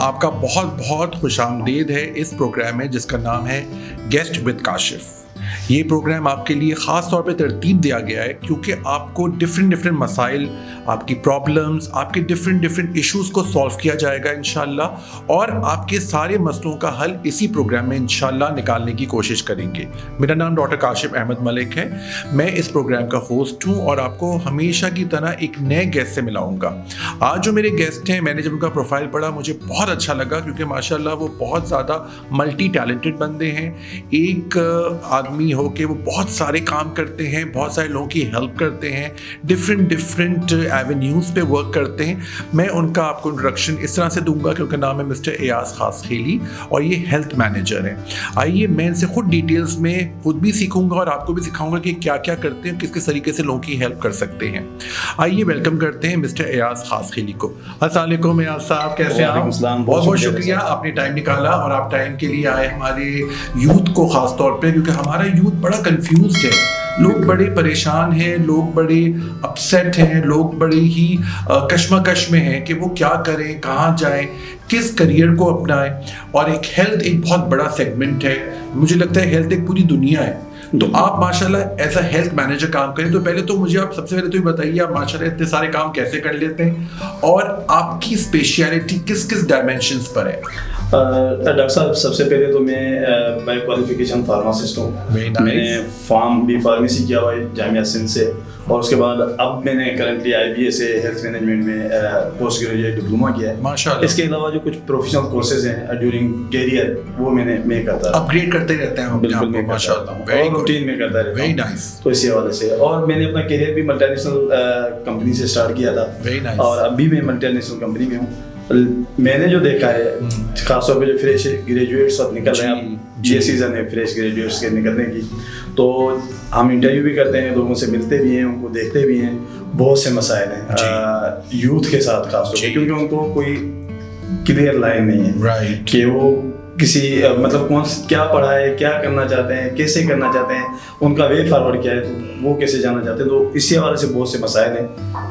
آپ کا بہت بہت خوش آمدید ہے اس پروگرام میں جس کا نام ہے گیسٹ ود کاشف. یہ پروگرام آپ کے لیے خاص طور پہ ترتیب دیا گیا ہے کیونکہ آپ کو ڈفرینٹ مسائل, آپ کی پرابلمز, آپ کے ڈفرینٹ ایشوز کو سالو کیا جائے گا انشاءاللہ, اور آپ کے سارے مسئلوں کا حل اسی پروگرام میں انشاءاللہ نکالنے کی کوشش کریں گے. میرا نام ڈاکٹر کاشف احمد ملک ہے. میں اس پروگرام کا ہوسٹ ہوں اور آپ کو ہمیشہ کی طرح ایک نئے گیسٹ سے ملاؤں گا. آج جو میرے گیسٹ ہیں, میں نے جب ان کا پروفائل پڑھا مجھے بہت اچھا لگا کیونکہ ماشاءاللہ وہ بہت زیادہ ملٹی ٹیلنٹڈ بندے ہیں. ایک آدمی ہو کہ وہ بہت سارے کام کرتے ہیں, بہت سارے لوگوں کی ہیلپ کرتے ہیں, ڈفرینٹ ایونیوز پہ ورک کرتے ہیں. میں ان کا آپ کو انٹروڈکشن اس طرح سے دوں گا کہ ان کا نام ہے مسٹر ایاز خاصخیلی اور یہ ہیلتھ مینیجر ہیں. آئیے میں ان سے خود ڈیٹیلز میں خود بھی سیکھوں گا اور آپ کو بھی سکھاؤں گا کہ کیا کیا کرتے ہیں, کس کس طریقے سے لوگوں کی ہیلپ کر سکتے ہیں. آئیے ویلکم کرتے ہیں مسٹر ایاز خاصخیلی کو. السلام علیکم ایاز صاحب, کیسے ہیں آپ؟ بہت بہت شکریہ, آپ نے ٹائم نکالا اور آپ ٹائم کے لیے آئے ہمارے یوتھ کو خاص طور پہ, کیونکہ ہمارا یوتھ بڑا کنفیوزڈ ہے. لوگ بڑے پریشان ہیں, لوگ بڑے اپسیٹ ہیں, لوگ بڑے ہی کشمکش میں ہیں کہ وہ کیا کریں, کہاں جائیں, کس کریئر کو اپنائیں. اور ایک ہیلتھ ایک بہت بڑا سیگمنٹ ہے, مجھے لگتا ہے ہیلتھ ایک پوری دنیا ہے. تو آپ ماشاءاللہ ایز اے ہیلتھ مینیجر کام کریں. تو پہلے تو مجھے آپ سب سے پہلے تو یہ بتائیے آپ ماشاءاللہ اتنے سارے کام کیسے کر لیتے ہیں اور آپ کی اسپیشیلٹی کس کس ڈائمینشنز پر ہے؟ ڈاکٹر صاحب, سب سے پہلے تو میں بائی کوالیفیکیشن فارماسسٹ ہوں. میں نے بی فارمیسی کیا ہوا ہے جامعہ سندھ سے, اور اس کے بعد اب میں نے کرنٹلی IBA سے ہیلتھ مینجمنٹ میں پوسٹ گریجویٹ ڈپلوما کیا ہے ماشاءاللہ. اس کے علاوہ جو کچھ پروفیشنل کورسز ہیں ڈیورنگ کیریئر وہ میں کرتا ہوں, اپگریڈ کرتے رہتے ہیں. بالکل میں ماشاءاللہ اور روٹین میں کرتا رہتا ہوں. Very nice. تو اسی حوالے سے, اور میں نے اپنا کیریئر بھی ملٹی نیشنل کمپنی سے اسٹارٹ کیا تھا. Very nice. اور ابھی میں ملٹی نیشنل کمپنی میں ہوں. میں نے جو دیکھا ہے خاص طور پہ جو فریش گریجویٹس اب نکل رہے ہیں, یہ سیزن ہے فریش گریجویٹس کے نکلنے کی, تو ہم انٹرویو بھی کرتے ہیں, لوگوں سے ملتے بھی ہیں, ان کو دیکھتے بھی ہیں. بہت سے مسائل ہیں یوتھ کے ساتھ خاص طور پہ, کیونکہ ان کو کوئی کلیئر لائن نہیں ہے کہ وہ کسی مطلب کیا پڑھا ہے, کیا کرنا چاہتے ہیں, کیسے کرنا چاہتے ہیں, ان کا وے فارورڈ کیا ہے, تو وہ کیسے جانا چاہتے ہیں. تو اسی حوالے سے بہت سے مسائل ہیں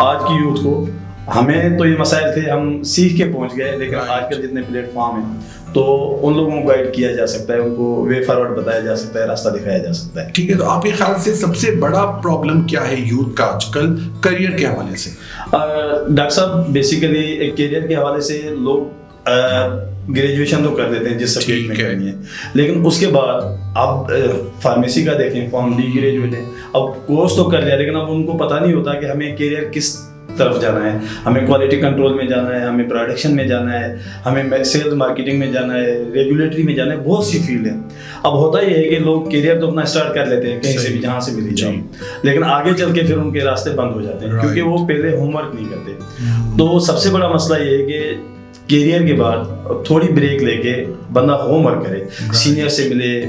آج کی یوتھ کو. ہمیں تو یہ مسائل تھے, ہم سیکھ کے پہنچ گئے, لیکن آج کل جتنے پلیٹ فارم ہیں تو ان لوگوں کو گائیڈ کیا جا سکتا ہے, ان کو وے فارورڈ بتایا جا سکتا ہے, راستہ دکھایا جا سکتا ہے. ٹھیک ہے, تو آپ کے خیال سے سب سے بڑا پرابلم کیا ہے یوتھ کا آج کل کریئر کے حوالے سے؟ ڈاکٹر صاحب, بیسیکلی کیریئر کے حوالے سے لوگ گریجویشن تو کر دیتے ہیں جس سبجیکٹ میں کرنی ہے, لیکن اس کے بعد اب فارمیسی کا دیکھیں, فارم ڈی گریجویٹ ہیں, اب کورس تو کر لیا, لیکن اب ان کو پتہ نہیں ہوتا کہ ہمیں کیریئر کس طرف جانا ہے. ہمیں کوالٹی کنٹرول میں جانا ہے, ہمیں پروڈکشن میں جانا ہے, ہمیں سیلز مارکیٹنگ میں جانا ہے, ریگولیٹری میں جانا ہے, بہت سی فیلڈ ہیں. اب ہوتا یہ ہے کہ لوگ کیریئر تو اپنا اسٹارٹ کر لیتے ہیں کہیں سے بھی, جہاں سے ملی جائے, لیکن آگے چل کے پھر ان کے راستے بند ہو جاتے ہیں کیونکہ وہ پہلے ہوم ورک نہیں کرتے. تو سب سے بڑا مسئلہ یہ ہے کہ کیریئر کے بعد تھوڑی بریک لے کے بندہ ہوم ورک کرے, سینئر سے ملے,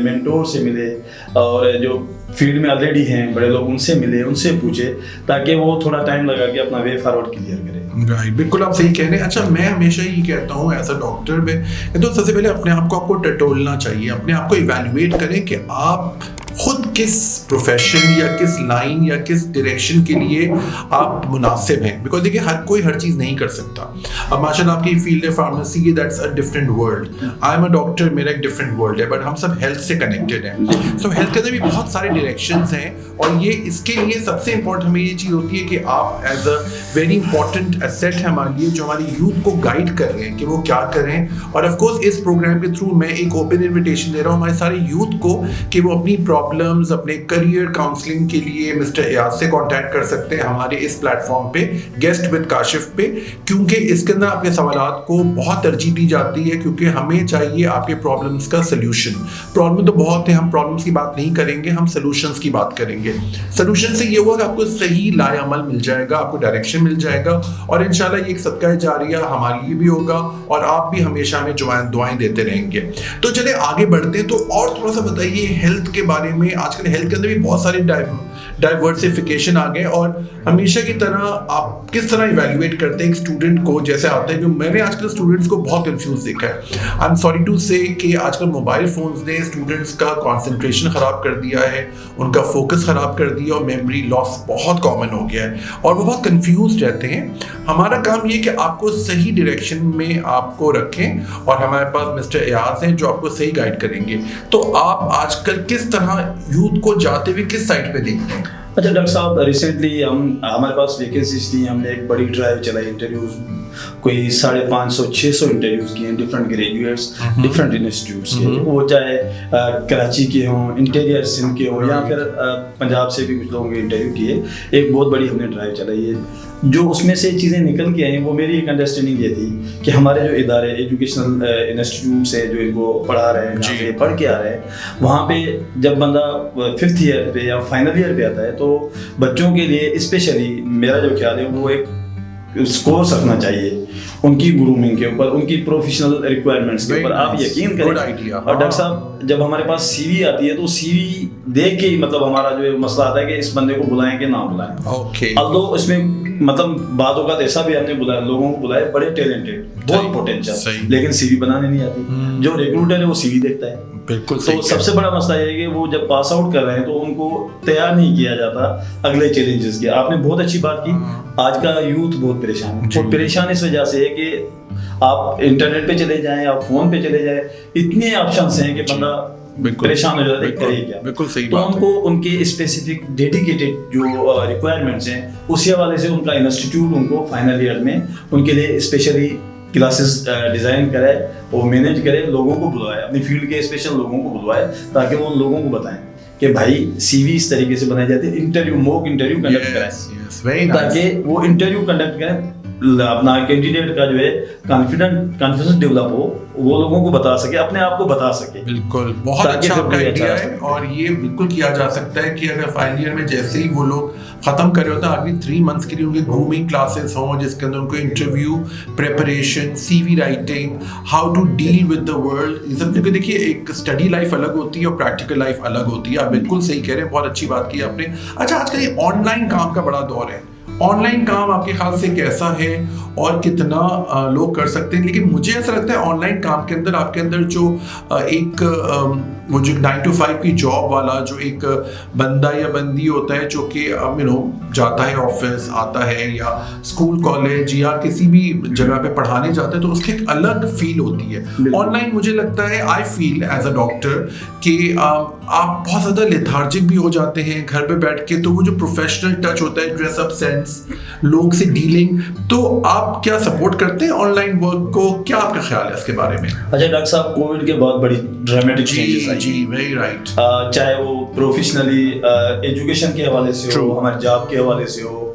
مینٹور سے ملے, اور جو فیلڈ میں آلریڈی ہیں بڑے لوگ ان سے ملے, ان سے پوچھے, تاکہ وہ تھوڑا ٹائم لگا کے اپنا وے فارورڈ کلیئر کرے. رائٹ, بالکل آپ صحیح کہہ رہے ہیں. اچھا, میں ہمیشہ یہ کہتا ہوں ایز اے ڈاکٹر میں, تو سب سے پہلے اپنے آپ کو ٹٹولنا چاہیے, اپنے آپ کو ایویلویٹ کریں کہ آپ خود کس پروفیشن یا کس لائن یا کس ڈائریکشن کے لیے آپ مناسب ہیں. بیکاز دیکھیے ہر کوئی ہر چیز نہیں کر سکتا. اب ماشاء اللہ آپ کی فیلڈ ہے pharmacy, that's a different world. I am a doctor, میرا ایک ڈفرینٹ ورلڈ ہے, بٹ ہم سب ہیلتھ سے کنیکٹڈ ہیں. سو ہیلتھ کے اندر بھی بہت سارے ڈائریکشنز ہیں, اور یہ اس کے لیے سب سے امپورٹنٹ ہمیں یہ چیز ہوتی ہے کہ آپ as a very important asset ہے ہمارے لیے, جو ہماری یوتھ کو گائیڈ کر رہے ہیں کہ وہ کیا کریں. اور آف کورس اس پروگرام کے تھرو میں ایک اوپن انویٹیشن دے رہا ہوں ہمارے سارے یوتھ کو کہ وہ اپنی پرابلمز, اپنے کریئر کاؤنسلنگ کے لیے مسٹر ایاز سے کانٹیکٹ کر سکتے ہیں ہمارے اس پلیٹ فارم پہ گیسٹ ود کاشف پہ, کیونکہ اس کے اندر آپ کے سوالات کو بہت ترجیح دی جاتی ہے, کیونکہ ہمیں چاہیے آپ کے پرابلمس کا سلوشن. پرابلم تو بہت ہیں, ہم پرابلمس کی بات نہیں کریں گے, ہم سلوشنس کی بات کریں گے. سلوشن سے یہ ہوگا کہ آپ کو صحیح لائے عمل مل جائے گا, آپ کو ڈائریکشن مل جائے گا, اور انشاءاللہ یہ ایک صدقہ جاریہ ہمارے لیے بھی ہوگا, اور آپ بھی ہمیشہ ہمیں دعائیں دیتے رہیں گے. تو چلے آگے بڑھتے ہیں. تو اور تھوڑا سا بتائیے ہیلتھ کے بارے میں. آج آج کل ہیلتھ کے اندر بھی بہت سارے ڈائیورسیفیکیشن آ گئے, اور ہمیشہ کی طرح آپ کس طرح ایویلویٹ کرتے ہیں ایک اسٹوڈنٹ کو جیسے آتے ہیں, جو میں نے آج کل اسٹوڈنٹس کو بہت کنفیوز دیکھا ہے. آئی ایم سوری ٹو سے کہ آج کل موبائل فونز نے اسٹوڈنٹس کا کانسنٹریشن خراب کر دیا ہے, ان کا فوکس خراب کر دیا, اور میموری لاس بہت کامن ہو گیا ہے, اور وہ بہت کنفیوز رہتے ہیں. ہمارا کام یہ کہ آپ کو صحیح ڈائریکشن میں آپ کو رکھیں, اور ہمارے پاس مسٹر ایاز ہیں جو آپ کو صحیح گائیڈ کریں گے. تو آپ آج کل کس طرح یوتھ کو جاتے ہوئے کس سائٹ پہ دیکھتے ہیں؟ اچھا ڈاکٹر صاحب, ریسنٹلی ہمارے پاس ویکینسیز تھی, ہم نے ایک بڑی ڈرائیو چلائی, انٹرویوز کوئی 550-600 انٹرویوز کیے ہیں ڈفرینٹ گریجویٹس ڈفرینٹ انسٹیٹیوٹس کے, وہ چاہے کراچی کے ہوں, انٹیریئر سندھ کے ہوں, یا پھر پنجاب سے بھی کچھ لوگوں کے انٹرویو کیے. ایک بہت بڑی ہم نے ڈرائیو چلائی ہے. جو اس میں سے چیزیں نکل کے آئی ہیں, وہ میری ایک انڈرسٹینڈنگ یہ تھی کہ ہمارے جو ادارے ایجوکیشنل انسٹیٹیوٹس ہیں جو ان کو پڑھا رہے ہیں, جہاں سے پڑھ کے آ رہے ہیں, وہاں پہ جب بندہ 5th ایئر پہ یا فائنل ایئر پہ آتا ہے تو بچوں کے لیے اسپیشلی میرا جو خیال ہے وہ ایک اسکورس رکھنا چاہیے ان کی گرومنگ کے اوپر, ان کی پروفیشنل ریکوائرمنٹس کے اوپر. آپ یقین کریں, اور ڈاکٹر صاحب جب ہمارے پاس سی وی آتی ہے تو سی وی دیکھ کے ہی مطلب ہمارا جو مسئلہ آتا ہے کہ اس بندے کو بلائیں کہ نہ بلائیں. although اس میں مطلب بعض اوقات ایسا بھی ہم نے بلایا, لوگوں کو بلائے بڑے ٹیلنٹڈ, بہت پوٹینشیل, لیکن سی وی بنانے نہیں آتی. جو ریکروٹر ہے وہ سی وی دیکھتا ہے. بالکل. تو سب سے بڑا مسئلہ یہ ہے کہ وہ جب پاس آؤٹ کر رہے ہیں تو ان کو تیار نہیں کیا جاتا اگلے چیلنجز کے. آپ نے بہت اچھی بات کی, آج کا یوتھ بہت پریشان ہے. بہت پریشان اس وجہ سے ہے کہ آپ انٹرنیٹ پہ چلے جائیں, آپ فون پہ چلے جائیں, اتنے آپشنس ہیں کہ بندہ پریشان ہو جاتا ہے کرے کیا. بالکل صحیح. تو ان کو ان کے اسپیسیفک ڈیڈیکیٹڈ جو ریکوائرمنٹس ہیں اسی حوالے سے ان کا انسٹیٹیوٹ ان کو فائنل ایئر میں ان کے لیے اسپیشلی کلاسز ڈیزائن کرے, وہ مینیج کرے, لوگوں کو بلوائے, اپنی فیلڈ کے اسپیشل لوگوں کو بلوائے, تاکہ وہ ان لوگوں کو بتائیں کہ بھائی سی وی اس طریقے سے بنائی جاتی ہے. انٹرویو موک انٹرویو کنڈکٹ کریں, تاکہ وہ انٹرویو کنڈکٹ کریں, اپنا کینڈیڈیٹ کا جو ہے کانفیڈنس ڈیولپ ہو, وہ لوگوں کو بتا سکے, اپنے آپ کو بتا سکے. بالکل, بہت اچھا آپ کا آئیڈیا ہے, اور یہ بالکل کیا جا سکتا ہے کہ اگر فائنل ایئر میں جیسے ہی وہ لوگ ختم کر رہے ہوتے ہیں, آگے 3 months کے لیے ان کی گرومنگ کلاسز ہوں جس کے اندر ان کو interview preparation, C V writing, how to deal with the world, یہ سب. کیونکہ دیکھیے ایک اسٹڈی لائف الگ ہوتی ہے اور پریکٹیکل لائف الگ ہوتی ہے. آپ بالکل صحیح کہہ رہے ہیں, بہت اچھی بات کی آپ نے. اچھا, آج کل یہ آن لائن کام کا بڑا دور ہے, آن لائن کام آپ کے خیال سے کیسا ہے اور کتنا لوگ کر سکتے ہیں؟ لیکن مجھے ایسا لگتا ہے آن لائن کام کے اندر آپ کے اندر جو ایک وہ جو 9 to 5 کی جاب والا جو ایک بندہ یا بندی ہوتا ہے جو کہ جاتا ہے آفس, آتا ہے یا اسکول کالج یا کسی بھی جگہ پہ پڑھانے جاتا ہے, تو اس کی ایک الگ فیل ہوتی ہے. آن لائن مجھے لگتا ہے, آئی فیل ایز اے ڈاکٹر, کہ آپ بہت زیادہ لیتھارجک بھی ہو جاتے ہیں گھر پہ بیٹھ کے. تو وہ جو پروفیشنل ٹچ ہوتا ہے, ڈریس اپ سینس, لوگ سے ڈیلنگ, تو آپ کیا سپورٹ کرتے ہیں آن لائن ورک کو؟ کیا آپ کا خیال ہے اس کے بارے میں؟ اچھا ڈاکٹر صاحب, کووڈ کے بعد بڑی ڈرامیٹک چینجز آئی. جی, ویری رائٹ. چاہے وہ پروفیشنلی ایجوکیشن کے حوالے سے ہو, ہمارے جاب کے حوالے سے ہو,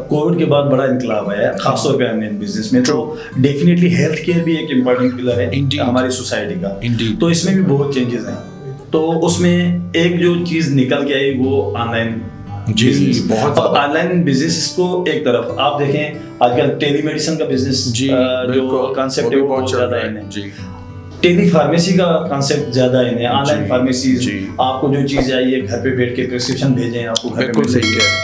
کووڈ کے بعد بڑا انقلاب آیا ہے, خاص طور پہ بزنس میں. تو ڈیفینیٹلی ہیلتھ کیئر بھی ایک امپورٹنٹ پلر ہے ہماری سوسائٹی کا. تو اس میں بھی بہت چینجز ہیں. تو اس میں ایک جو چیز نکل کے آئی وہ آن لائن بہت. آن لائن بزنس کو ایک طرف آپ دیکھیں, آج کل ٹیلی میڈیسن کا بزنس جو کانسیپٹ ہے وہ بہت زیادہ ہے. ٹیلی فارمیسی کا کانسیپٹ زیادہ ہے, آن لائن فارمیسیز, آپ کو جو چیز آئی ہے گھر پہ بیٹھ کے پرسکرپشن بھیجیں آپ کو گھر پہ. صحیح ہے.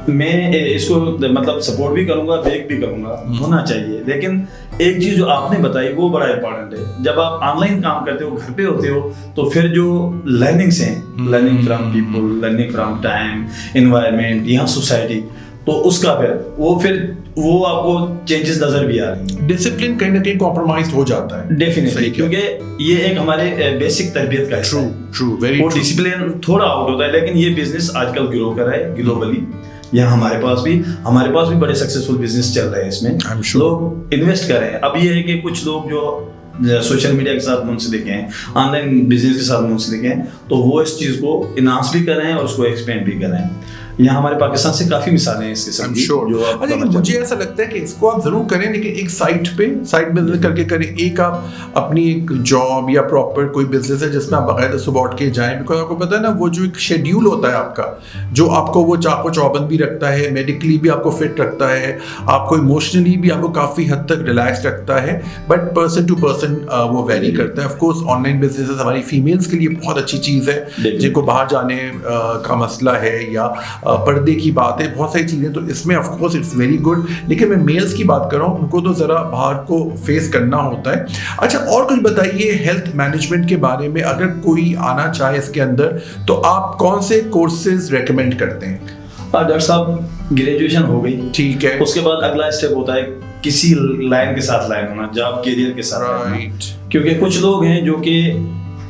میں اس کو مطلب سپورٹ بھی کروں گا, بیک بھی کروں گا, ہونا چاہیے. لیکن ایک چیز جو آپ نے بتائی وہ بڑا امپورٹنٹ ہے. جب آپ آن لائن کام کرتے ہو, گھر پہ ہوتے ہو, تو پھر جو لرننگس ہیں, learning from people, learning from time, environment یا سوسائٹی, تو اس کا پھر وہ آپ کو چینجز نظر بھی آ رہی ہیں. ڈسپلن کہیں نہ کہیں کمپرومائز ہو جاتا ہے ڈیفینیٹلی, کیونکہ یہ ایک ہمارے بیسک تربیت کا حصہ ہے. وہ ڈسپلن تھوڑا آؤٹ ہوتا ہے, لیکن یہ بزنس آج کل گرو کر رہا ہے گلوبلی. یہاں ہمارے پاس بھی بڑے سکسیسفل بزنس چل رہے ہیں, اس میں لوگ انویسٹ کر رہے ہیں. اب یہ ہے کہ کچھ لوگ جو سوشل میڈیا کے ساتھ منسلک ہیں, آن لائن بزنس کے ساتھ منسلک ہیں, تو وہ اس چیز کو انہانس بھی کر رہے ہیں اور اس کو ایکسپینڈ بھی کر رہے ہیں. یہاں ہمارے پاکستان سے کافی مثالیں ہیں اس قسم کی جو آپ لیکن مجھے ایسا لگتا ہے کہ اس کو آپ ضرور کریں لیکن ایک سائٹ پہ سائٹ بزنس کر کے کریں. ایک آپ اپنی ایک جاب یا پراپر کوئی بزنس ہے جس میں آپ باقاعدہ صبح اٹھ کے جائیں, بیکاز آپ کو پتا ہے نا وہ جو ایک شیڈیول ہوتا ہے آپ کا جو آپ کو وہ چاق و چوبند بھی رکھتا ہے, میڈیکلی بھی آپ کو فٹ رکھتا ہے, آپ کو ایموشنلی بھی آپ کو کافی حد تک ریلیکس رکھتا ہے, بٹ پرسن ٹو پرسن وہ ویری کرتا ہے. Of course on line business ہماری فیمیلس کے لیے بہت اچھی چیز ہے جن کو باہر جانے کا مسئلہ ہے یا پردے کی بات ہے, بہت ساری چیزیں, تو اس میں of course it's very good. لیکن میں میلس کی بات کر رہا ہوں, ان کو تو ذرا باہر کو فیس کرنا ہوتا ہے. اچھا اور کچھ بتائیے ہیلتھ مینجمنٹ کے بارے میں, اگر کوئی آنا چاہے اس کے اندر تو آپ کون سے کورسز ریکمینڈ کرتے ہیں؟ ڈاکٹر صاحب گریجویشن ہو گئی, ٹھیک ہے, اس کے بعد اگلا اسٹیپ ہوتا ہے کسی لائن کے ساتھ لائن ہونا, جاب کیریئر کے ساتھ رائٹ, کیونکہ کچھ لوگ ہیں جو کہ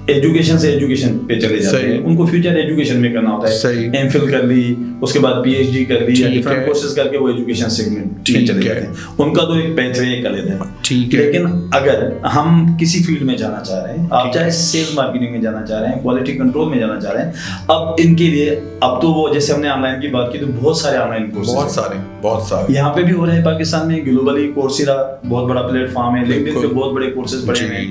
ایجوکیشن سے ایجوکیشن پہ چلے جاتے ہیں, ان کو فیوچر ایجوکیشن میں کرنا ہوتا ہے, ایم فل کر لی, اس کے بعد پی ایچ ڈی کر لی, یا ڈفرنٹ کورسز کر کے وہ ایجوکیشن سیگمنٹ میں چلے جاتے ہیں, ان کا تو ایک پیتھ وے ایک الگ ہے. لیکن اگر ہم کسی فیلڈ میں جانا چاہ رہے ہیں, آپ چاہے سیلز مارکیٹنگ میں جانا چاہ رہے ہیں, کوالٹی کنٹرول میں جانا چاہ رہے ہیں, اب ان کے لیے اب تو وہ جیسے ہم نے آن لائن کی بات کی تو بہت سارے آن لائن کورسز, بہت سارے یہاں پہ بھی ہو رہے ہیں پاکستان میں, گلوبلی کورسیرا بہت بڑا پلیٹ فارم ہے, لنکڈن پہ بہت بڑے کورسز پڑے ہیں,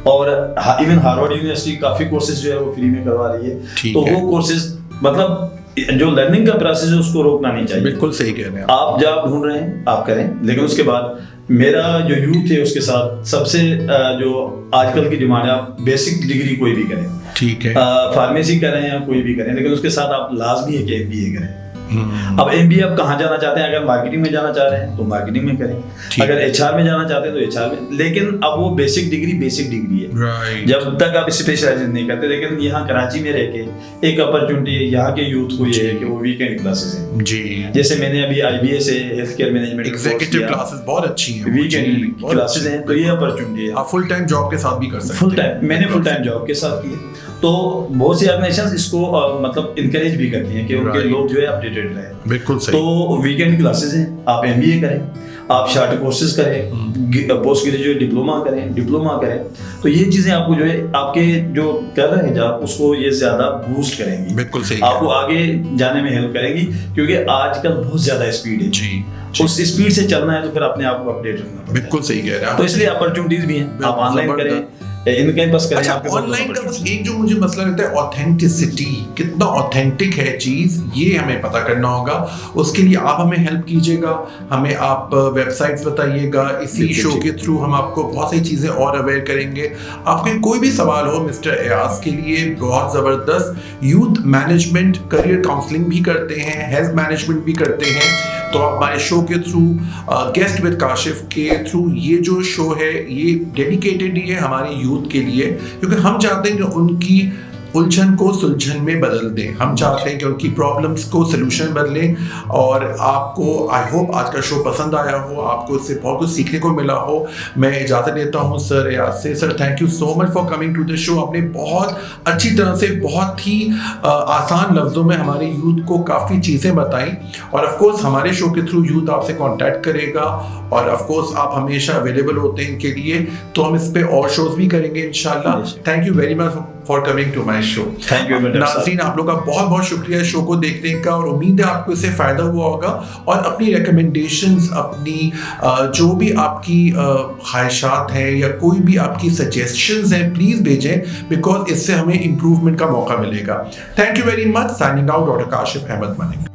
اور ایون ہارورڈ یونیورسٹی کافی کورسز جو ہے وہ فری میں کروا رہی ہے. تو وہ کورسز مطلب جو لرننگ کا پروسیس ہے اس کو روکنا نہیں چاہیے. بالکل صحیح کہہ رہے ہیں آپ جاب ڈھونڈ رہے ہیں آپ کریں, لیکن اس کے بعد میرا جو یوتھ ہے اس کے ساتھ سب سے جو آج کل کی ڈیمانڈ ہے, آپ بیسک ڈگری کوئی بھی کریں, ٹھیک ہے, فارمیسی کریں یا کوئی بھی کریں, لیکن اس کے ساتھ آپ لازمی ہے کہ ایم بی اے کریں. اب ایم بی اے آپ کہاں جانا چاہتے ہیں, اگر مارکیٹنگ میں جانا چاہ رہے ہیں تو مارکیٹنگ میں کریں, اگر ایچ آر میں جانا چاہتے ہیں تو ایچ آر میں, لیکن اب وہ بیسک ڈگری ہے جب تک آپ اسپیشلائزیشن نہیں کرتے. لیکن یہاں کراچی میں رہ کے ایک اپرچونٹی ہے یہاں کے یوتھ کو یہ ہے کہ وہ ویکینڈ کلاسز ہیں, جی, جیسے میں نے ابھی آئی بی اے سے health care management executive classes بہت اچھی ہیں, ویکینڈ کلاسز ہیں, تو یہ اپرچونٹی ہے. آپ فل ٹائم جاب کے ساتھ بھی کر سکتے ہیں. فل ٹائم میں نے فل ٹائم جاب کے ساتھ کی ہے, تو بہت سی آرگنائزیشنز اس کو مطلب انکریج بھی کرتی ہیں کہ ان کے لوگ جو ہے اپڈیٹڈ رہیں. بالکل صحیح. تو ویکینڈ کلاسز ہیں, آپ ایم بی اے کریں, آپ شارٹ کورسز کریں, پوسٹ گریجویٹ ڈپلوما کریں, تو یہ چیزیں آپ کو جو ہے آپ کے جو کر رہے ہیں جاب اس کو یہ زیادہ بوسٹ کریں گی. بالکل صحیح. آپ کو آگے جانے میں ہیلپ کریں گی, کیونکہ آج کل بہت زیادہ اسپیڈ ہے. جی, اس اسپیڈ سے چلنا ہے تو پھر اپنے آپ کو اپڈیٹ رکھنا پڑتا ہے. بالکل صحیح کہہ رہے ہیں. تو اس لیے اپرچونیٹیز بھی ہیں, آپ آن لائن کریں, ان کہیں بس کریں. آن لائن کا بس ایک جو مجھے مسئلہ رہتا ہے اوتھینٹسٹی, کتنا اوتھینٹک ہے چیز, یہ ہمیں پتہ کرنا ہوگا. اس کے لیے آپ ہمیں ہیلپ کیجیے گا, ہمیں آپ ویب سائٹس بتائیے گا, اسی شو کے تھرو ہم آپ کو بہت سی چیزیں اور اویئر کریں گے. آپ کے کوئی بھی سوال ہو مسٹر ایاز کے لیے بہت زبردست یوتھ مینجمنٹ کریئر کاؤنسلنگ بھی کرتے ہیں, ہیلتھ مینجمنٹ بھی کرتے ہیں. تو ہمارے شو کے تھرو گیسٹ ود کاشف کے تھرو یہ جو شو ہے یہ ڈیڈیکیٹڈ ہی ہے ہمارے یوتھ کے لیے, کیونکہ ہم چاہتے ہیں کہ ان کی الجھن کو سلجھن میں بدل دیں, ہم چاہتے ہیں کہ ان کی پرابلمس کو سلوشن بدلیں. اور آپ کو آئی ہوپ آج کا شو پسند آیا ہو, آپ کو اس سے بہت کچھ سیکھنے کو ملا ہو. میں اجازت لیتا ہوں سر ایاز سے. Sir thank you so much for coming to this show. آپ نے بہت اچھی طرح سے بہت ہی آسان لفظوں میں ہمارے یوتھ کو کافی چیزیں بتائیں, اور آف کورس ہمارے شو کے تھرو یوتھ آپ سے کانٹیکٹ کرے گا, اور آف کورس آپ ہمیشہ اویلیبل ہوتے ہیں ان کے لیے, تو ہم اس پہ اور شوز بھی کریں گے انشاءاللہ. Thank you very much for coming to my show. ناظرین آپ لوگ کا بہت بہت شکریہ شو کو دیکھنے کا, اور امید ہے آپ کو اس سے فائدہ ہوا ہوگا. اور اپنی ریکمنڈیشنز, اپنی جو بھی آپ کی خواہشات ہیں یا کوئی بھی آپ کی سجیشنز ہیں پلیز بھیجیں, بیکاز اس سے ہمیں امپروومنٹ کا موقع ملے گا. Thank you very much. Signing out doctor Kashif Ahmed Munk.